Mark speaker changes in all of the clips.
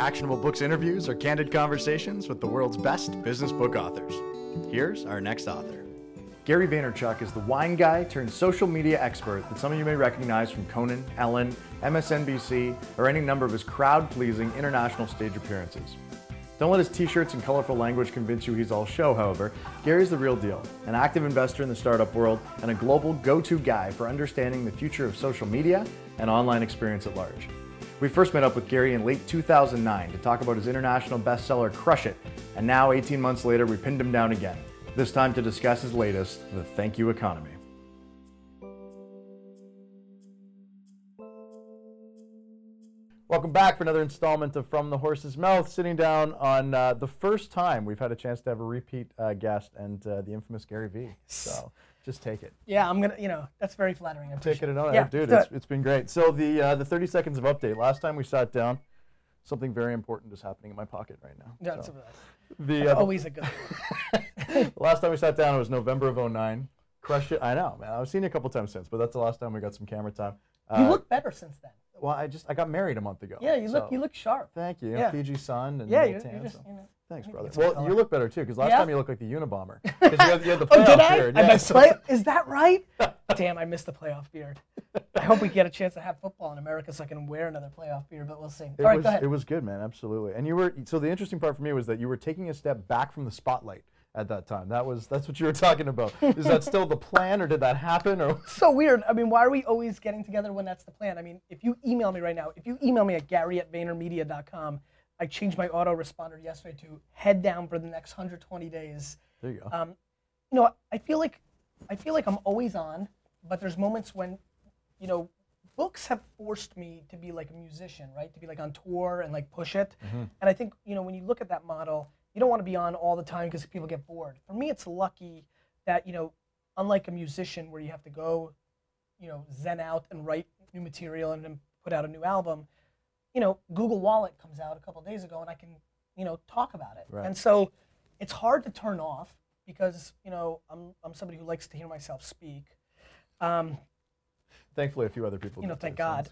Speaker 1: Actionable Books interviews are candid conversations with the world's best business book authors. Here's our next author. Gary Vaynerchuk is the wine guy turned social media expert that some of you may recognize from Conan, Ellen, MSNBC, or any number of his crowd-pleasing international stage appearances. Don't let his t-shirts and colorful language convince you he's all show, however. Gary's the real deal, an active investor in the startup world and a global go-to guy for understanding the future of social media and online experience at large. We first met up with Gary in late 2009 to talk about his international bestseller, Crush It, and now 18 months later we pinned him down again, this time to discuss his latest, the Thank You Economy. Welcome back for another installment of From the Horse's Mouth, sitting down on the first time we've had a chance to have a repeat guest and the infamous Gary V. So just take it.
Speaker 2: Yeah, I'm going to, that's very flattering.
Speaker 1: Take it on.
Speaker 2: Yeah,
Speaker 1: dude, it's been great. So the 30 seconds of update. Last time we sat down, something very important is happening in my pocket right now.
Speaker 2: That's
Speaker 1: so,
Speaker 2: that's always a good thing.
Speaker 1: Last time we sat down, it was November of 2009. Crush It. I know, man. I've seen you a couple times since, but that's the last time we got some camera time.
Speaker 2: You look better since then.
Speaker 1: Well, I got married a month ago.
Speaker 2: Yeah, you look sharp.
Speaker 1: Thank you.
Speaker 2: Yeah.
Speaker 1: Fiji sun and
Speaker 2: yeah,
Speaker 1: you're
Speaker 2: tan,
Speaker 1: just,
Speaker 2: so.
Speaker 1: Thanks, brother. Well, you look better too, because last time you looked like the Unabomber. You had the
Speaker 2: Oh, did
Speaker 1: playoff
Speaker 2: I?
Speaker 1: beard.
Speaker 2: Is that right? Damn, I missed the playoff beard. I hope we get a chance to have football in America so I can wear another playoff beard, but we'll see. All right, go ahead.
Speaker 1: It was good, man. Absolutely. And so the interesting part for me was that you were taking a step back from the spotlight at that time. That's what you were talking about. Is that still the plan, or did that happen? Or
Speaker 2: so weird. I mean, why are we always getting together when that's the plan? I mean, if you email me right now, if you email me at gary@vaynermedia.com, I changed my autoresponder yesterday to head down for the next 120 days.
Speaker 1: There you go.
Speaker 2: I feel like I'm always on, but there's moments when, books have forced me to be like a musician, right? To be like on tour and like push it.
Speaker 1: Mm-hmm.
Speaker 2: And I think, when you look at that model, you don't want to be on all the time because people get bored. For me, it's lucky that, unlike a musician where you have to go, zen out and write new material and then put out a new album, Google Wallet comes out a couple of days ago and I can, talk about it.
Speaker 1: Right.
Speaker 2: And so it's hard to turn off because, I'm somebody who likes to hear myself speak.
Speaker 1: Thankfully, a few other people.
Speaker 2: Thank God.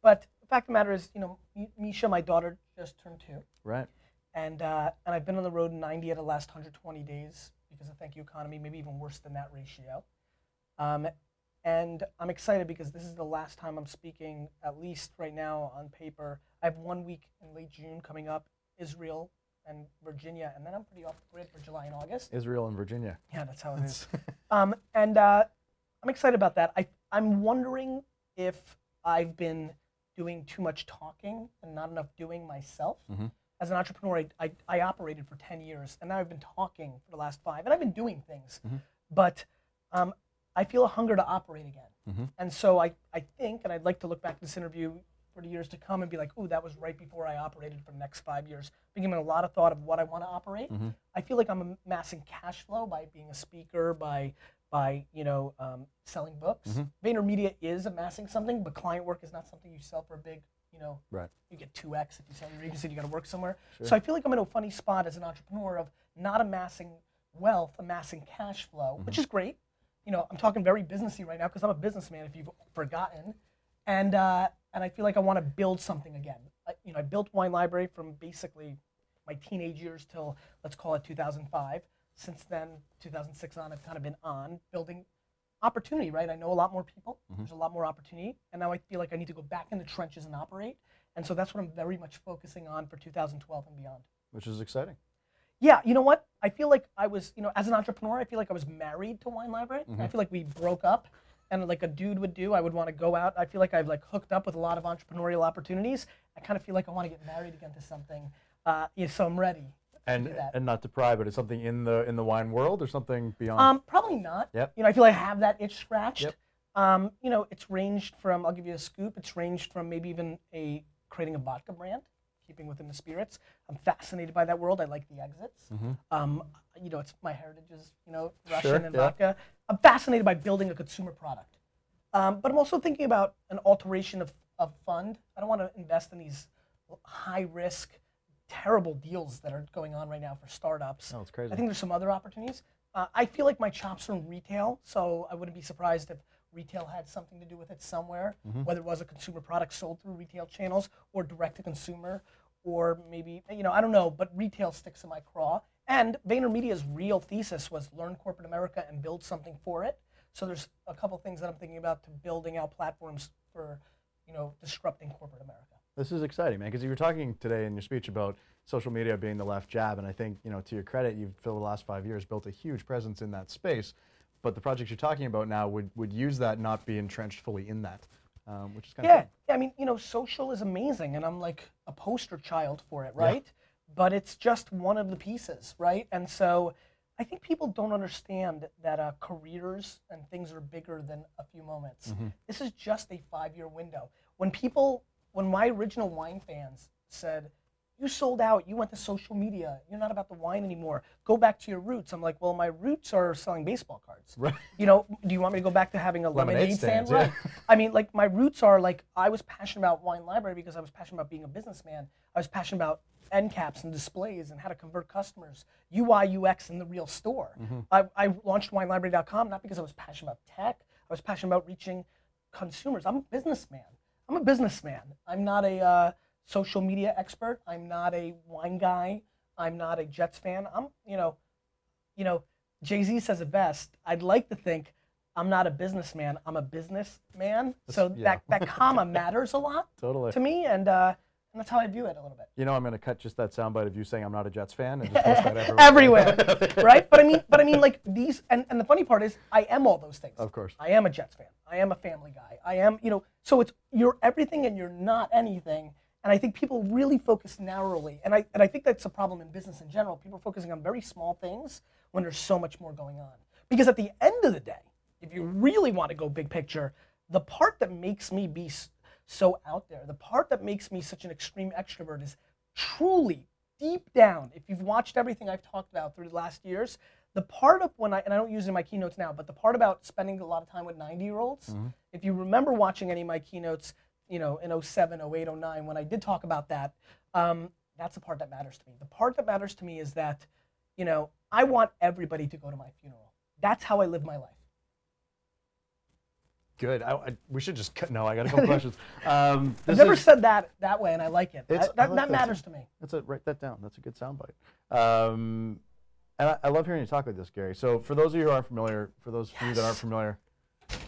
Speaker 2: But the fact of the matter is, Misha, my daughter, just turned 2.
Speaker 1: Right.
Speaker 2: And I've been on the road 90 of the last 120 days because of Thank You Economy, maybe even worse than that ratio. And I'm excited because this is the last time I'm speaking, at least right now on paper. I have 1 week in late June coming up, Israel and Virginia, and then I'm pretty off the grid for July and August.
Speaker 1: Israel and Virginia.
Speaker 2: Yeah, that's how it is. I'm excited about that. I'm wondering if I've been doing too much talking and not enough doing myself.
Speaker 1: Mm-hmm.
Speaker 2: As an entrepreneur, I operated for 10 years, and now I've been talking for the last 5, and I've been doing things.
Speaker 1: Mm-hmm.
Speaker 2: But I feel a hunger to operate again.
Speaker 1: Mm-hmm.
Speaker 2: And so I think, and I'd like to look back at this interview for the years to come and be like, ooh, that was right before I operated for the next 5 years. Been giving a lot of thought of what I want to operate.
Speaker 1: Mm-hmm.
Speaker 2: I feel like I'm amassing cash flow by being a speaker, by selling books.
Speaker 1: Mm-hmm.
Speaker 2: VaynerMedia is amassing something, but client work is not something you sell for a big,
Speaker 1: right.
Speaker 2: You get 2x if you sell your agency, you got to work somewhere.
Speaker 1: Sure.
Speaker 2: So I feel like I'm in a funny spot as an entrepreneur of not amassing wealth, amassing cash flow,
Speaker 1: Mm-hmm.
Speaker 2: which is great. I'm talking very businessy right now because I'm a businessman, if you've forgotten. And I feel like I want to build something again. I built Wine Library from basically my teenage years till, let's call it 2005. Since then, 2006 on, I've kind of been on building opportunity, right? I know a lot more people. Mm-hmm. There's a lot more opportunity. And now I feel like I need to go back in the trenches and operate. And so that's what I'm very much focusing on for 2012 and beyond.
Speaker 1: Which is exciting.
Speaker 2: Yeah, you know what? I feel like I was, as an entrepreneur, I feel like I was married to Wine Library. Mm-hmm. I feel like we broke up, and like a dude would do, I would want to go out. I feel like I've like hooked up with a lot of entrepreneurial opportunities. I kind of feel like I want to get married again to something. So I'm ready.
Speaker 1: And not to pry, but it's something in the wine world or something beyond?
Speaker 2: Probably not.
Speaker 1: Yep.
Speaker 2: I feel like I have that itch scratched.
Speaker 1: Yep.
Speaker 2: It's ranged from, I'll give you a scoop, it's ranged from maybe even creating a vodka brand, keeping within the spirits. I'm fascinated by that world. I like the exits.
Speaker 1: Mm-hmm.
Speaker 2: It's my heritage is, Russian and
Speaker 1: yeah.
Speaker 2: vodka. I'm fascinated by building a consumer product. But I'm also thinking about an alteration of fund. I don't want to invest in these high risk, terrible deals that are going on right now for startups.
Speaker 1: Oh, it's crazy.
Speaker 2: I think there's some other opportunities. I feel like my chops are in retail, so I wouldn't be surprised if retail had something to do with it somewhere, whether it was a consumer product sold through retail channels or direct to consumer, or maybe, you know, I don't know, but retail sticks in my craw. And VaynerMedia's real thesis was learn corporate America and build something for it. So there's a couple things that I'm thinking about to building out platforms for, you know, disrupting corporate America.
Speaker 1: This is exciting, man, because you were talking today in your speech about social media being the left jab, and I think, you know, to your credit, you've, for the last 5 years, built a huge presence in that space. But the projects you're talking about now would use that, not be entrenched fully in that, which is kind of
Speaker 2: cool. Yeah, I mean, you know, social is amazing, and I'm like a poster child for it, right? Yeah. But it's just one of the pieces, right? And so I think people don't understand that careers and things are bigger than a few moments. This is just a 5-year window. When my original wine fans said, you sold out, you went to social media, you're not about the wine anymore, go back to your roots. I'm like, well, my roots are selling baseball cards. Right. You know, do you want me to go back to having a lemonade stand? Yeah. Right. I mean, like, my roots are like, I was passionate about Wine Library because I was passionate about being a businessman. I was passionate about end caps and displays and how to convert customers, UI, UX in the real store. I launched WineLibrary.com not because I was passionate about tech, I was passionate about reaching consumers. I'm a businessman. I'm not a social media expert. I'm not a wine guy. I'm not a Jets fan. I'm, you know, Jay-Z says it best. I'd like to think I'm not a businessman. I'm a businessman. So that comma matters a lot to me, and that's how I view it a little bit.
Speaker 1: You know, I'm going to cut just that soundbite of you saying I'm not a Jets fan and just post that
Speaker 2: everywhere. Right? But I mean, like these, and the funny part is, I am all those things.
Speaker 1: Of course.
Speaker 2: I am a Jets fan. I am a family guy. I am, you know, so you're everything and you're not anything. And I think people really focus narrowly, and I think that's a problem in business in general. People are focusing on very small things when there's so much more going on. Because at the end of the day, if you really want to go big picture, the part that makes me be so out there, the part that makes me such an extreme extrovert is truly deep down, if you've watched everything I've talked about through the last years, the part of and I don't use it in my keynotes now, but the part about spending a lot of time with 90-year-olds, if you remember watching any of my keynotes, you know, in 07, 08, 09, when I did talk about that, that's the part that matters to me. The part that matters to me is that, you know, I want everybody to go to my funeral. That's how I live my life.
Speaker 1: Good. We should just cut. No, I got a couple questions.
Speaker 2: I've never said that way, and I like it. That matters to me.
Speaker 1: Write that down. That's a good soundbite. And I love hearing you talk like this, Gary. So for those of you who aren't familiar, for those of you that aren't familiar,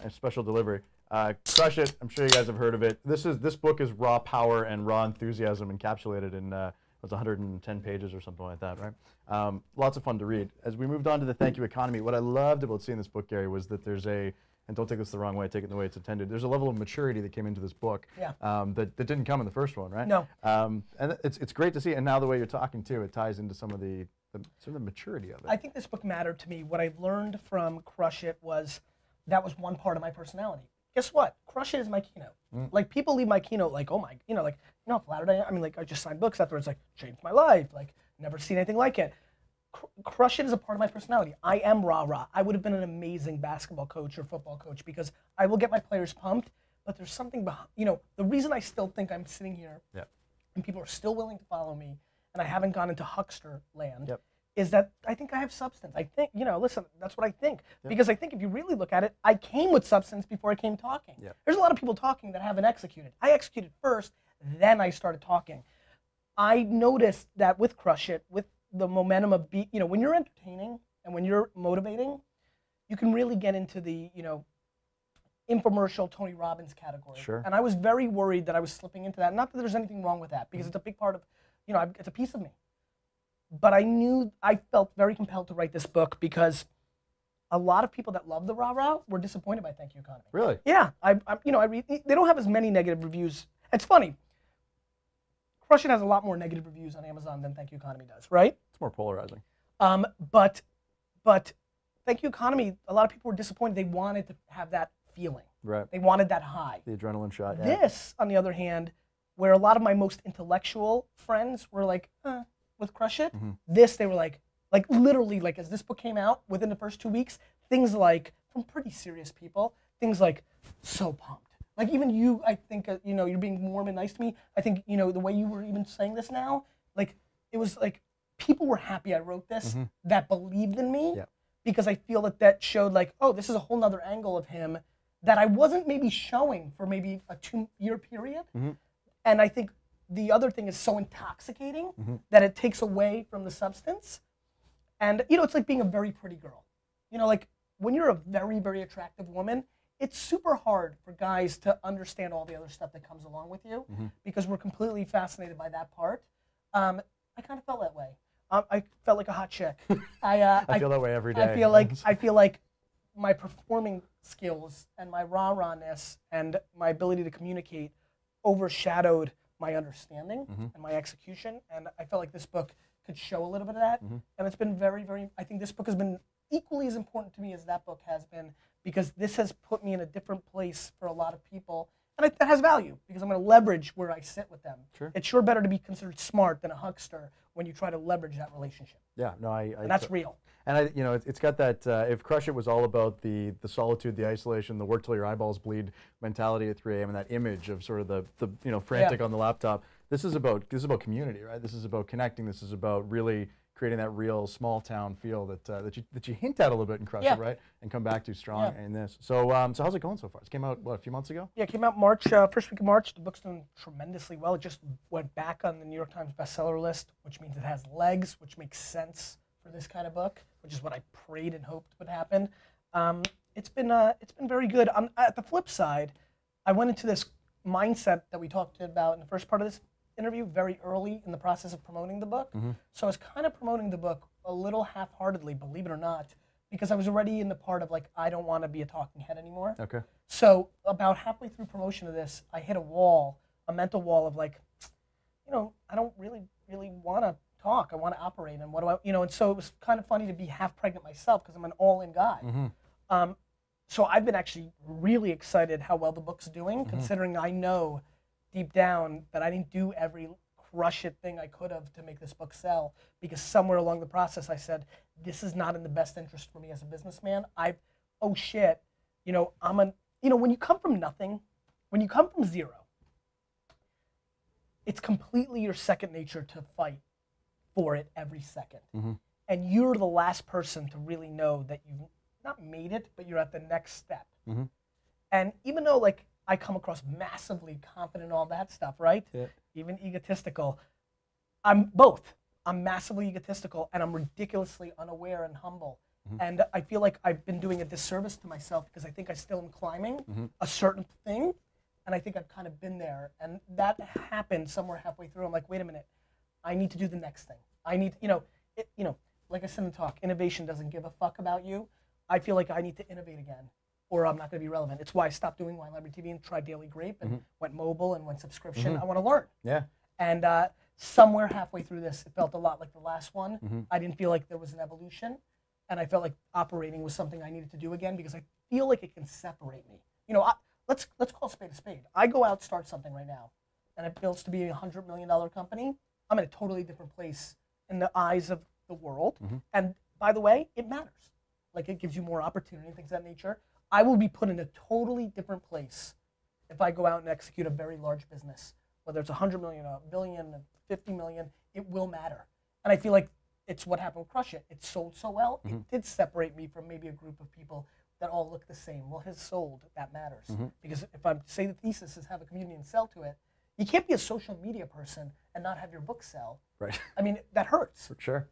Speaker 1: a special delivery. Crush It. I'm sure you guys have heard of it. This book is raw power and raw enthusiasm encapsulated in it's 110 pages or something like that, right? Lots of fun to read. As we moved on to the thank you economy, what I loved about seeing this book, Gary, was that there's and don't take this the wrong way, take it the way it's intended. There's a level of maturity that came into this book that didn't come in the first one, right?
Speaker 2: No.
Speaker 1: And it's great to see. And now the way you're talking too, it ties into some of the maturity of it.
Speaker 2: I think this book mattered to me. What I've learned from Crush It was that was one part of my personality. Guess what? Crush It is my keynote. Like, people leave my keynote like, oh my, you know, like, you know how flattered I am? I mean, like, I just signed books afterwards, like, changed my life, like, never seen anything like it. Crush It is a part of my personality. I am rah-rah. I would have been an amazing basketball coach or football coach because I will get my players pumped, but there's something behind, you know, the reason I still think I'm sitting here and people are still willing to follow me and I haven't gone into huckster land is that I think I have substance. I think, you know, listen, that's what I think. Because I think if you really look at it, I came with substance before I came talking. There's a lot of people talking that haven't executed. I executed first, then I started talking. I noticed that with Crush It, with the momentum of, you know, when you're entertaining and when you're motivating, you can really get into the, you know, infomercial Tony Robbins category.
Speaker 1: Sure.
Speaker 2: And I was very worried that I was slipping into that. Not that there's anything wrong with that, because it's a big part of, you know, it's a piece of me. But I felt very compelled to write this book because a lot of people that love the rah-rah were disappointed by Thank You Economy.
Speaker 1: Really?
Speaker 2: Yeah. You know, I read, they don't have as many negative reviews. It's funny. Crush It has a lot more negative reviews on Amazon than Thank You Economy does, right?
Speaker 1: It's more polarizing.
Speaker 2: But Thank You Economy, a lot of people were disappointed. They wanted to have that feeling.
Speaker 1: Right.
Speaker 2: They wanted that high.
Speaker 1: The adrenaline shot. Yeah.
Speaker 2: This, on the other hand, where a lot of my most intellectual friends were like, with Crush It, this, they were like literally, like, as this book came out, within the first 2 weeks, things like, from pretty serious people, things like, so pumped. Like, even you, I think, you know, you're being warm and nice to me. I think, you know, the way you were even saying this now, like, it was like, people were happy I wrote this, that believed in me, because I feel that showed, like, oh, this is a whole nother angle of him that I wasn't maybe showing for maybe a 2-year period. And I think the other thing is so intoxicating that it takes away from the substance. And you know, it's like being a very pretty girl. You know, like when you're a very, very attractive woman, it's super hard for guys to understand all the other stuff that comes along with you because we're completely fascinated by that part. I kind of felt that way. I felt like a hot chick.
Speaker 1: I feel that way every day.
Speaker 2: I feel like my performing skills and my rah-rahness and my ability to communicate overshadowed my understanding and my execution. And I felt like this book could show a little bit of that. And it's been very, very, I think this book has been equally as important to me as that book has been, because this has put me in a different place for a lot of people. And that has value, because I'm going to leverage where I sit with them.
Speaker 1: Sure.
Speaker 2: It's sure better to be considered smart than a huckster when you try to leverage that relationship.
Speaker 1: Yeah, no,
Speaker 2: and that's real.
Speaker 1: And you know, it's got that. If Crush It was all about the solitude, the isolation, the work till your eyeballs bleed mentality at 3 a.m. and that image of sort of the you know, frantic on the laptop. This is about community, right? This is about connecting. This is about really creating that real small town feel that you hint at a little bit in Crush It, right? And come back to strong in this. So so how's it going so far? It came out what, a few months ago? Yeah,
Speaker 2: it came out March, first week of March. The book's doing tremendously well. It just went back on the New York Times bestseller list, which means it has legs, which makes sense for this kind of book, which is what I prayed and hoped would happen. It's been very good. At the flip side, I went into this mindset that we talked about in the first part of this interview very early in the process of promoting the book. So I was kind of promoting the book a little half-heartedly, believe it or not, because I was already in the part of like, I don't want to be a talking head anymore. Okay. So about halfway through promotion of this, I hit a wall, a mental wall of like, you know, I don't really want to talk. I want to operate, and what do I, you know, and so it was kind of funny to be half pregnant myself because I'm an all-in guy. So I've been actually really excited how well the book's doing, considering I know deep down that I didn't do every crush it thing I could have to make this book sell, because somewhere along the process I said, this is not in the best interest for me as a businessman. Oh shit, you know, when you come from nothing, when you come from zero, it's completely your second nature to fight for it every second. And you're the last person to really know that you've not made it, but you're at the next step. And even though like I come across massively confident in all that stuff, right? Yeah. Even egotistical. I'm both. I'm massively egotistical and I'm ridiculously unaware and humble. And I feel like I've been doing a disservice to myself because I think I still am climbing a certain thing, and I think I've kind of been there. And that happened somewhere halfway through. I'm like, wait a minute, I need to do the next thing. I need, like I said in the talk, innovation doesn't give a fuck about you. I feel like I need to innovate again, or I'm not going to be relevant. It's why I stopped doing Wine Library TV and tried Daily Grape and went mobile and went subscription. I want to learn. Yeah. And somewhere halfway through this, it felt a lot like the last one. I didn't feel like there was an evolution, and I felt like operating was something I needed to do again because I feel like it can separate me. You know, let's call a spade a spade. I go out, start something right now, and it builds to be a $100 million company. I'm in a totally different place in the eyes of the world. And by the way, it matters. Like, it gives you more opportunity and things of that nature. I will be put in a totally different place if I go out and execute a very large business, whether it's 100 million, a billion, 50 million, it will matter. And I feel like it's what happened with Crush It. It sold so well, it did separate me from maybe a group of people that all look the same. Well, his sold, that matters. Because if I say the thesis is have a community and sell to it, you can't be a social media person and not have your book sell. Right. I mean, that hurts. For sure.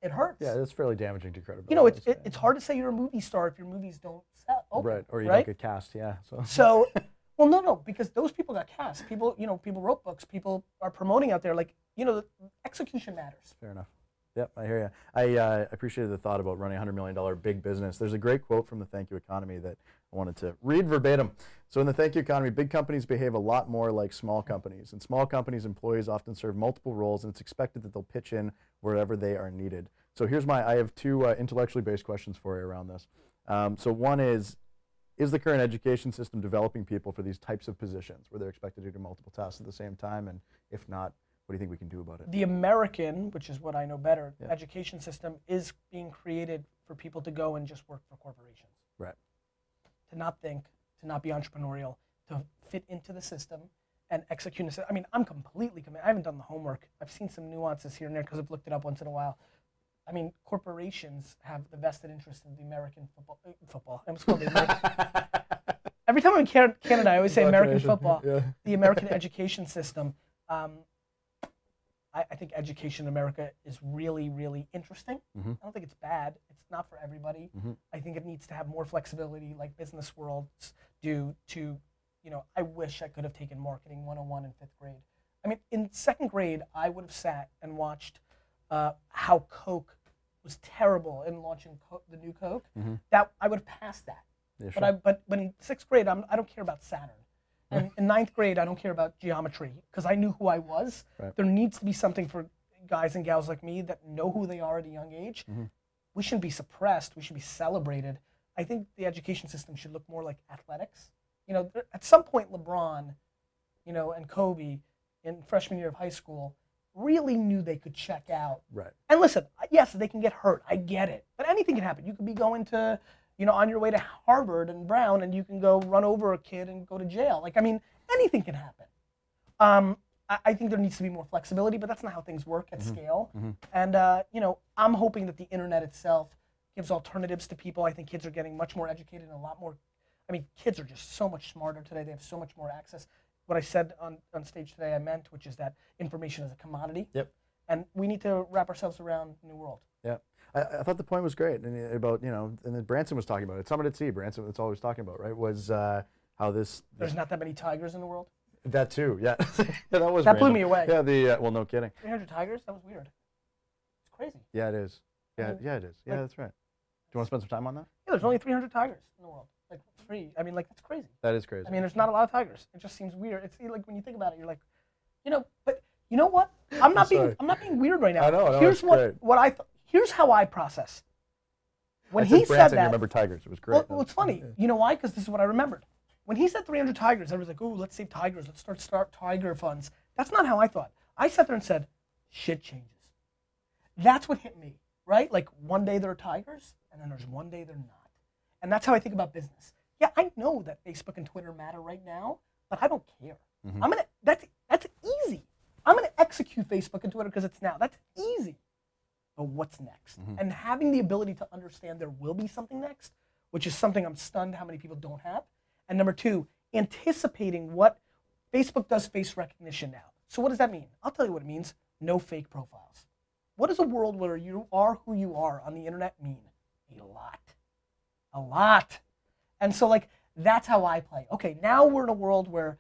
Speaker 2: It hurts. Yeah, that's fairly damaging to credibility. You know, it's hard to say you're a movie star if your movies don't sell. Right, or you don't get cast, yeah. So, well, no, because those people got cast. People, people wrote books. People are promoting out there. Like, execution matters. Fair enough. Yep, I hear you. I appreciated the thought about running a $100 million big business. There's a great quote from the Thank You Economy that I wanted to read verbatim. So in the Thank You Economy, big companies behave a lot more like small companies. In small companies, employees often serve multiple roles, and it's expected that they'll pitch in wherever they are needed. So I have two intellectually based questions for you around this. So one is the current education system developing people for these types of positions where they're expected to do multiple tasks at the same time? And if not, what do you think we can do about it? The American, which is what I know better, education system is being created for people to go and just work for corporations. Right. To not think, to not be entrepreneurial, to fit into the system and execute. I mean, I'm completely committed. I haven't done the homework. I've seen some nuances here and there because I've looked it up once in a while. I mean, corporations have the vested interest in the American football. I'm just calling it American. Every time I'm in Canada, I always say American football. Yeah. The American education system. I think education in America is really, really interesting. I don't think it's bad. It's not for everybody. I think it needs to have more flexibility, like business worlds do. To, I wish I could have taken marketing 101 in 5th grade. I mean, in 2nd grade, I would have sat and watched how Coke was terrible in launching the new Coke. That I would have passed that. Yeah, sure. But in 6th grade, I don't care about Saturn. And in 9th grade, I don't care about geometry because I knew who I was. Right. There needs to be something for guys and gals like me that know who they are at a young age. We shouldn't be suppressed. We should be celebrated. I think the education system should look more like athletics. At some point, LeBron, and Kobe in freshman year of high school really knew they could check out. Right. And listen, yes, they can get hurt. I get it. But anything can happen. You could be going to, on your way to Harvard and Brown, and you can go run over a kid and go to jail. Like, I mean, anything can happen. I think there needs to be more flexibility, but that's not how things work at scale. And, I'm hoping that the internet itself gives alternatives to people. I think kids are getting much more educated and a lot more. I mean, kids are just so much smarter today. They have so much more access. What I said on stage today, I meant, which is that information is a commodity. Yep. And we need to wrap ourselves around the new world.
Speaker 1: Yeah. I thought the point was great, and about, and then Branson was talking about it. Summit at Sea, Branson, that's all he was talking about, right? Was how this.
Speaker 2: There's not that many tigers in the world.
Speaker 1: That too, yeah. That was.
Speaker 2: That blew me away.
Speaker 1: Yeah, well, no kidding.
Speaker 2: 300 tigers? That was weird. It's crazy.
Speaker 1: Yeah, it is. Yeah, it is. Yeah, that's right. Do you want to spend some time on that?
Speaker 2: Yeah, there's only 300 tigers in the world. Like 3. I mean, like, that's crazy.
Speaker 1: That is crazy.
Speaker 2: I mean, there's not a lot of tigers. It just seems weird. It's like when you think about it, you're like, but you know what? I'm not being weird right now.
Speaker 1: I know.
Speaker 2: Here's what I thought. Here's how I process. When he said that,
Speaker 1: you remember tigers. It was great.
Speaker 2: Well, it's funny. You know why? Because this is what I remembered. When he said 300 tigers, I was like, "Ooh, let's save tigers. Let's start tiger funds." That's not how I thought. I sat there and said, "Shit changes." That's what hit me, right? Like one day there are tigers, and then there's one day they're not. And that's how I think about business. Yeah, I know that Facebook and Twitter matter right now, but I don't care. That's easy. I'm gonna execute Facebook and Twitter because it's now. That's easy. But what's next? And having the ability to understand there will be something next, which is something I'm stunned how many people don't have. And number 2, anticipating what Facebook does face recognition now. So what does that mean? I'll tell you what it means. No fake profiles. What does a world where you are who you are on the internet mean? A lot. A lot. And so like that's how I play. Okay, now we're in a world where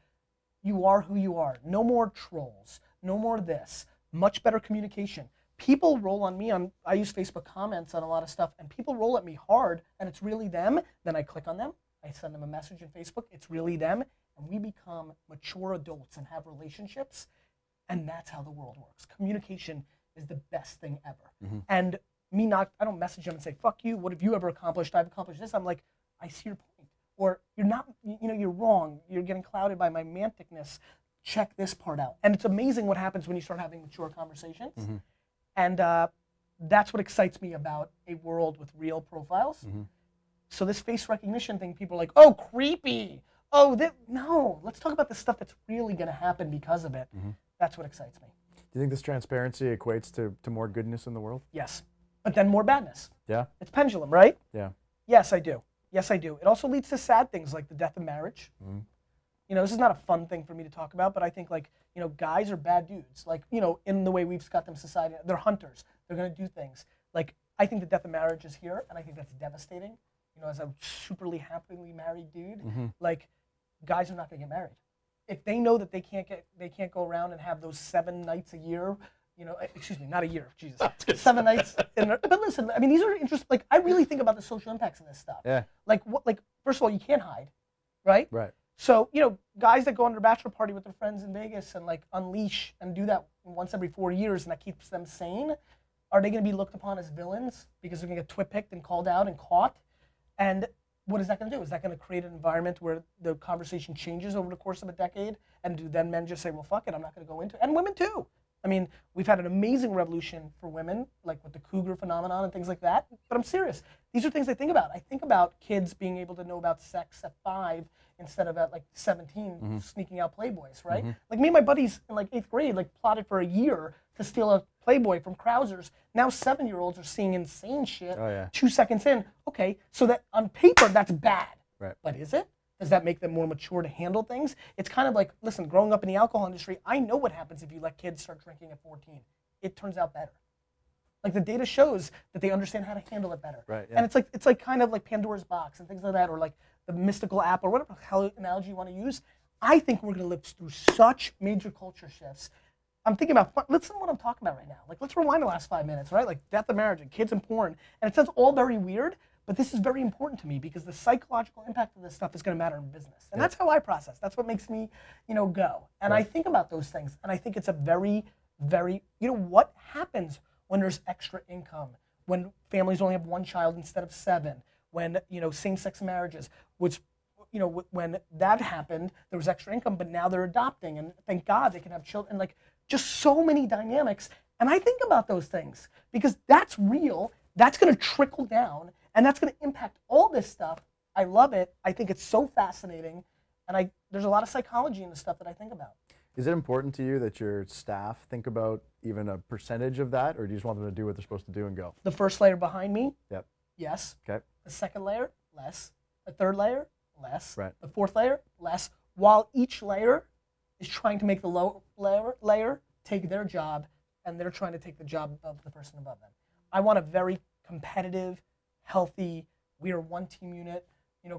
Speaker 2: you are who you are. No more trolls. No more this. Much better communication. People roll on me I use Facebook comments on a lot of stuff, and people roll at me hard, and it's really them. Then I click on them. I send them a message on Facebook. It's really them, and we become mature adults and have relationships, and that's how the world works. Communication is the best thing ever. And I don't message them and say, "Fuck you. What have you ever accomplished? I've accomplished this." I'm like, I see your point. Or you're not, you're wrong. You're getting clouded by my manticness. Check this part out. And it's amazing what happens when you start having mature conversations. And that's what excites me about a world with real profiles. So this face recognition thing, people are like, "Oh, creepy. Oh, no. Let's talk about the stuff that's really going to happen because of it." That's what excites me.
Speaker 1: Do you think this transparency equates to more goodness in the world?
Speaker 2: Yes. But then more badness.
Speaker 1: Yeah.
Speaker 2: It's pendulum, right?
Speaker 1: Yeah.
Speaker 2: Yes, I do. Yes, I do. It also leads to sad things like the death of marriage. This is not a fun thing for me to talk about, but I think like, guys are bad dudes. Like, in the way we've got them society, they're hunters. They're going to do things. Like, I think the death of marriage is here, and I think that's devastating. As a superly happily married dude, like, guys are not going to get married. If they know that they can't go around and have those 7 nights a year, excuse me, not a year, Jesus, 7 nights. But listen, I mean, these are interesting. Like, I really think about the social impacts of this stuff. Yeah. Like, first of all, you can't hide, right?
Speaker 1: Right.
Speaker 2: So, guys that go on their bachelor party with their friends in Vegas and like unleash and do that once every 4 years and that keeps them sane, are they going to be looked upon as villains because they're going to get twit-picked and called out and caught? And what is that going to do? Is that going to create an environment where the conversation changes over the course of a decade? And do then men just say, well, fuck it, I'm not going to go into it? And women too. I mean, we've had an amazing revolution for women, like with the cougar phenomenon and things like that. But I'm serious. These are things I think about. I think about kids being able to know about sex at 5 instead of at like 17 sneaking out Playboys, right? Like me and my buddies in like 8th grade like plotted for a year to steal a Playboy from Krausers. Now 7-year-olds are seeing insane shit 2 seconds in. Okay, so that on paper that's bad. Right. But is it? Does that make them more mature to handle things? It's kind of like, listen, growing up in the alcohol industry, I know what happens if you let kids start drinking at 14. It turns out better. Like the data shows that they understand how to handle it better.
Speaker 1: Right, yeah.
Speaker 2: And it's like kind of like Pandora's box and things like that, or like the mystical app or whatever the hell analogy you want to use. I think we're going to live through such major culture shifts. I'm thinking about, listen to what I'm talking about right now. Like, let's rewind the last 5 minutes, right? Like death of marriage and kids and porn. And it sounds all very weird, but this is very important to me because the psychological impact of this stuff is going to matter in business. And that's how I process. That's what makes me, go. And I think about those things. And I think it's a very, very, what happens when there's extra income, when families only have one child instead of 7, when, same-sex marriages, which, when that happened, there was extra income, but now they're adopting, and thank God they can have children, and like just so many dynamics. And I think about those things because that's real, that's gonna trickle down, and that's gonna impact all this stuff. I love it, I think it's so fascinating, and there's a lot of psychology in the stuff that I think about.
Speaker 1: Is it important to you that your staff think about even a percentage of that, or do you just want them to do what they're supposed to do and go?
Speaker 2: The first layer behind me,
Speaker 1: Yep.
Speaker 2: Yes.
Speaker 1: Okay.
Speaker 2: The second layer, less. The third layer, less.
Speaker 1: Right.
Speaker 2: The fourth layer, less. While each layer is trying to make the low layer take their job, and they're trying to take the job of the person above them. I want a very competitive, healthy, we are one team unit,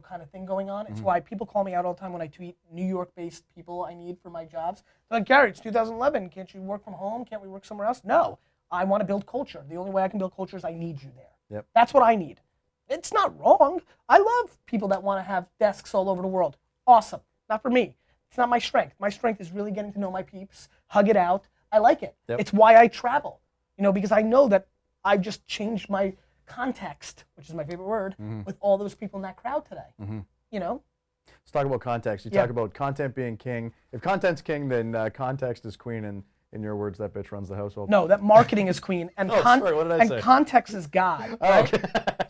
Speaker 2: kind of thing going on. It's why people call me out all the time when I tweet New York-based people I need for my jobs. They're like, Gary, it's 2011. Can't you work from home? Can't we work somewhere else? No. I want to build culture. The only way I can build culture is I need you there.
Speaker 1: Yep.
Speaker 2: That's what I need. It's not wrong. I love people that want to have desks all over the world. Awesome. Not for me. It's not my strength. My strength is really getting to know my peeps, hug it out. I like it.
Speaker 1: Yep.
Speaker 2: It's why I travel, because I know that I've just changed my context, which is my favorite word, with all those people in that crowd today.
Speaker 1: Let's talk about context. You talk about content being king. If content's king, then context is queen, and in your words, that bitch runs the household.
Speaker 2: No, that marketing is queen, and,
Speaker 1: sorry, what did I say?
Speaker 2: Context is God.
Speaker 1: Oh,
Speaker 2: right?
Speaker 1: okay.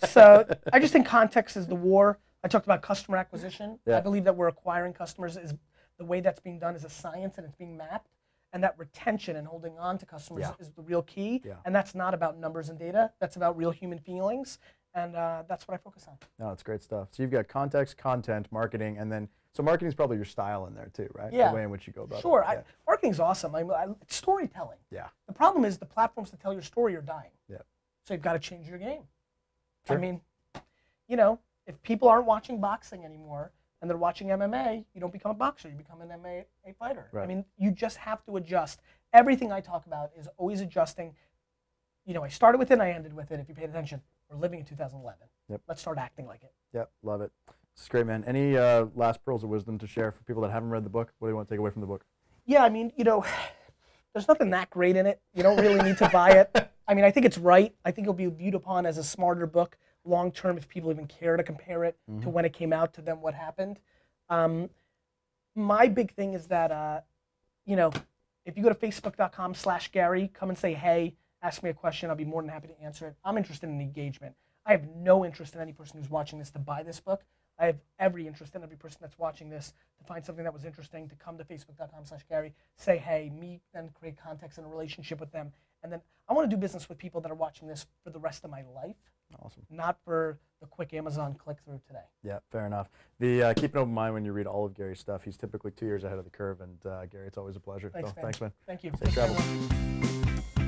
Speaker 2: So I just think context is the war. I talked about customer acquisition.
Speaker 1: Yeah.
Speaker 2: I believe that we're acquiring customers is the way that's being done is a science, and it's being mapped. And that retention and holding on to customers is the real key. Yeah. And that's not about numbers and data. That's about real human feelings. And that's what I focus on.
Speaker 1: No, it's great stuff. So you've got context, content, marketing, and then, so marketing is probably your style in there too, right?
Speaker 2: Yeah.
Speaker 1: The way in which you go about it.
Speaker 2: Sure. Marketing's awesome. It's storytelling.
Speaker 1: Yeah.
Speaker 2: The problem is the platforms to tell your story are dying.
Speaker 1: Yeah.
Speaker 2: So you've got to change your game.
Speaker 1: Sure.
Speaker 2: I mean, if people aren't watching boxing anymore, and they're watching MMA, you don't become a boxer, you become an MMA fighter.
Speaker 1: Right.
Speaker 2: I mean, you just have to adjust. Everything I talk about is always adjusting. I started with it and I ended with it, if you paid attention. We're living in 2011.
Speaker 1: Yep.
Speaker 2: Let's start acting like it.
Speaker 1: Yep, love it. This is great, man. Any last pearls of wisdom to share for people that haven't read the book? What do you want to take away from the book?
Speaker 2: Yeah, I mean, there's nothing that great in it. You don't really need to buy it. I mean, I think it's right. I think it'll be viewed upon as a smarter book long term if people even care to compare it to when it came out to then what happened. My big thing is that, if you go to facebook.com/Gary, come and say, hey, ask me a question. I'll be more than happy to answer it. I'm interested in engagement. I have no interest in any person who's watching this to buy this book. I have every interest in every person that's watching this to find something that was interesting, to come to facebook.com/Gary, say, hey, meet, then create context and a relationship with them. And then I want to do business with people that are watching this for the rest of my life.
Speaker 1: Awesome.
Speaker 2: Not for the quick Amazon click-through today.
Speaker 1: Yeah, fair enough. Keep an open mind when you read all of Gary's stuff. He's typically 2 years ahead of the curve, and Gary, it's always a pleasure.
Speaker 2: Thanks,
Speaker 1: Thanks, man.
Speaker 2: Thank you.
Speaker 1: Safe travels.